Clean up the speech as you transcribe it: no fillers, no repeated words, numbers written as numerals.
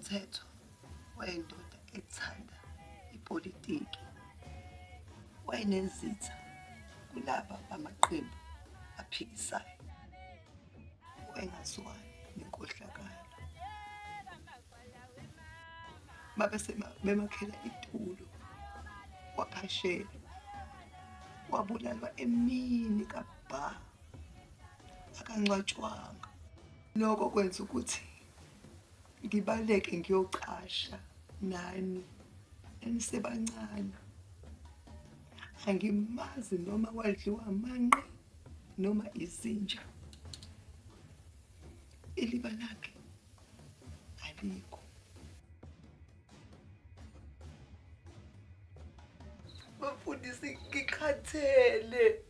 uMthetho wayeyindoda ethanda ipolitiki. Wayenezitha kulaba bamaqembu aphikisayo. Wayengazwani nenkohlakalo. Mabese bemakhela itulo, waphashelwa, wabulalwa emini kabha, akangcwatshwanga. Lokho kwenza ukuthi ngibaleke ngiyocasha nani enisebancane. Angimazi noma wadliwa amanqe noma izinja. Iliba lakhe alikho. Bafundisi ngikhathele.